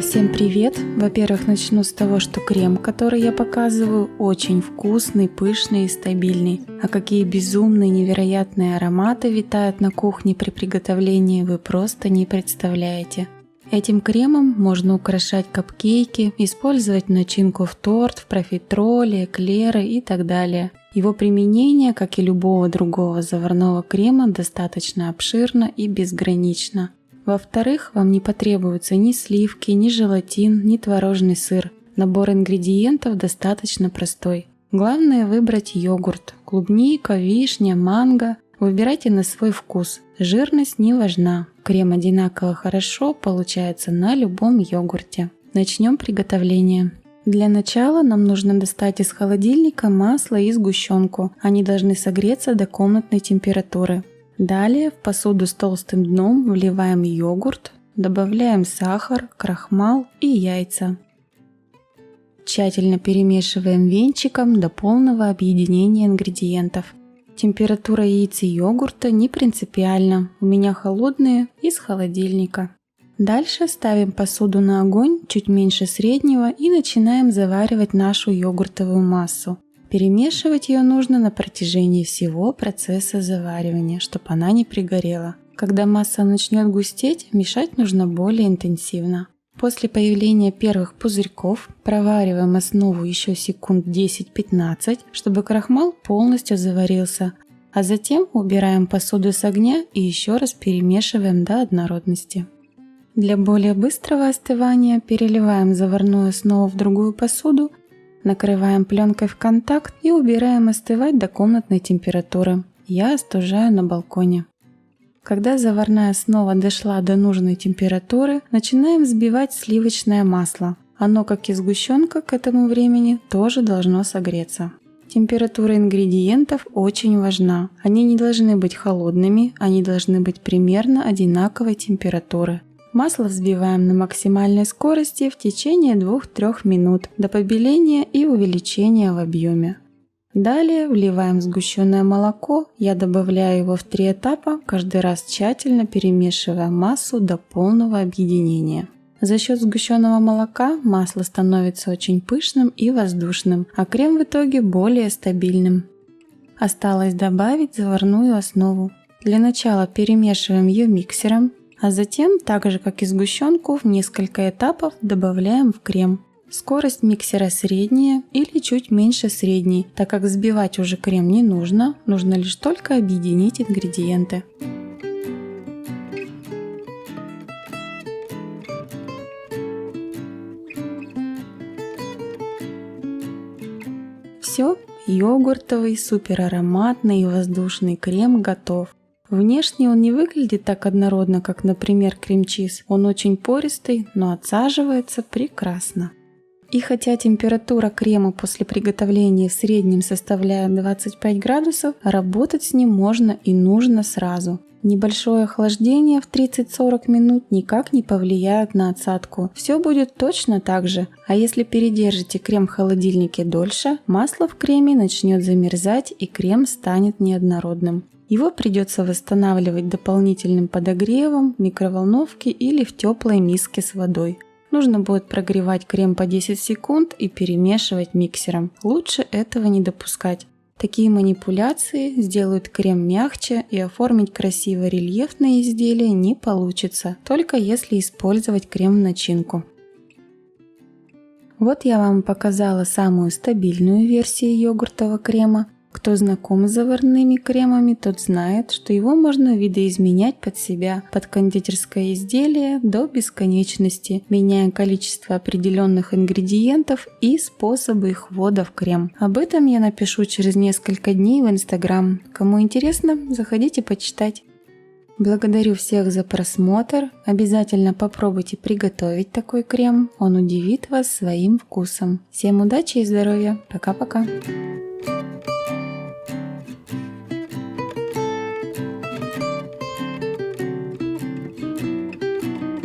Друзья, всем привет! Во-первых, начну с того, что крем, который я показываю, очень вкусный, пышный и стабильный. А какие безумные, невероятные ароматы витают на кухне при приготовлении, вы просто не представляете. Этим кремом можно украшать капкейки, использовать начинку в торт, в профитроли, эклеры и так далее. Его применение, как и любого другого заварного крема, достаточно обширно и безгранично. Во-вторых, вам не потребуются ни сливки, ни желатин, ни творожный сыр. Набор ингредиентов достаточно простой. Главное выбрать йогурт. Клубника, вишня, манго. Выбирайте на свой вкус. Жирность не важна. Крем одинаково хорошо получается на любом йогурте. Начнем приготовление. Для начала нам нужно достать из холодильника масло и сгущенку. Они должны согреться до комнатной температуры. Далее в посуду с толстым дном вливаем йогурт, добавляем сахар, крахмал и яйца. Тщательно перемешиваем венчиком до полного объединения ингредиентов. Температура яиц и йогурта не принципиальна, у меня холодные из холодильника. Дальше ставим посуду на огонь чуть меньше среднего и начинаем заваривать нашу йогуртовую массу. Перемешивать ее нужно на протяжении всего процесса заваривания, чтобы она не пригорела. Когда масса начнет густеть, мешать нужно более интенсивно. После появления первых пузырьков провариваем основу еще секунд 10-15, чтобы крахмал полностью заварился, а затем убираем посуду с огня и еще раз перемешиваем до однородности. Для более быстрого остывания переливаем заварную основу в другую посуду, накрываем пленкой в контакт и убираем остывать до комнатной температуры. Я остужаю на балконе. Когда заварная основа дошла до нужной температуры, начинаем взбивать сливочное масло. Оно, как и сгущенка, к этому времени тоже должно согреться. Температура ингредиентов очень важна. Они не должны быть холодными, они должны быть примерно одинаковой температуры. Масло взбиваем на максимальной скорости в течение 2-3 минут до побеления и увеличения в объеме. Далее вливаем сгущенное молоко, я добавляю его в 3 этапа, каждый раз тщательно перемешивая массу до полного объединения. За счет сгущенного молока масло становится очень пышным и воздушным, а крем в итоге более стабильным. Осталось добавить заварную основу. Для начала перемешиваем ее миксером, а затем, так же как и сгущенку, в несколько этапов добавляем в крем. Скорость миксера средняя или чуть меньше средней, так как взбивать уже крем не нужно, нужно лишь только объединить ингредиенты. Все, йогуртовый суперароматный и воздушный крем готов. Внешне он не выглядит так однородно, как, например, крем-чиз. Он очень пористый, но отсаживается прекрасно. И хотя температура крема после приготовления в среднем составляет 25 градусов, работать с ним можно и нужно сразу. Небольшое охлаждение в 30-40 минут никак не повлияет на отсадку. Все будет точно так же. А если передержите крем в холодильнике дольше, масло в креме начнет замерзать и крем станет неоднородным. Его придется восстанавливать дополнительным подогревом, в микроволновке или в теплой миске с водой. Нужно будет прогревать крем по 10 секунд и перемешивать миксером. Лучше этого не допускать. Такие манипуляции сделают крем мягче, и оформить красиво рельефное изделие не получится, только если использовать крем в начинку. Вот я вам показала самую стабильную версию йогуртового крема. Кто знаком с заварными кремами, тот знает, что его можно видоизменять под себя, под кондитерское изделие до бесконечности, меняя количество определенных ингредиентов и способы их ввода в крем. Об этом я напишу через несколько дней в Instagram. Кому интересно, заходите почитать. Благодарю всех за просмотр. Обязательно попробуйте приготовить такой крем. Он удивит вас своим вкусом. Всем удачи и здоровья. Пока-пока.